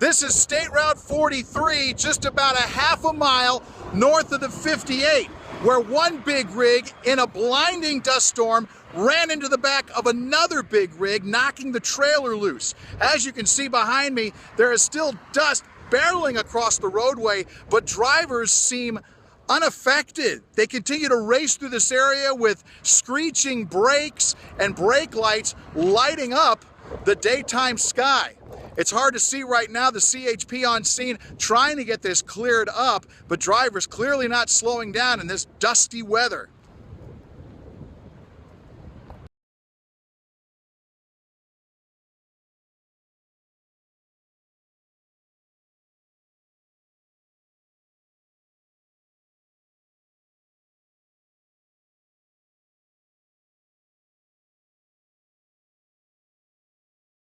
This is State Route 43, just about a half a mile north of the 58, where one big rig in a blinding dust storm ran into the back of another big rig, knocking the trailer loose. As you can see behind me, there is still dust barreling across the roadway, but drivers seem unaffected. They continue to race through this area with screeching brakes and brake lights lighting up the daytime sky. It's hard to see right now, the CHP on scene trying to get this cleared up, but drivers clearly not slowing down in this dusty weather.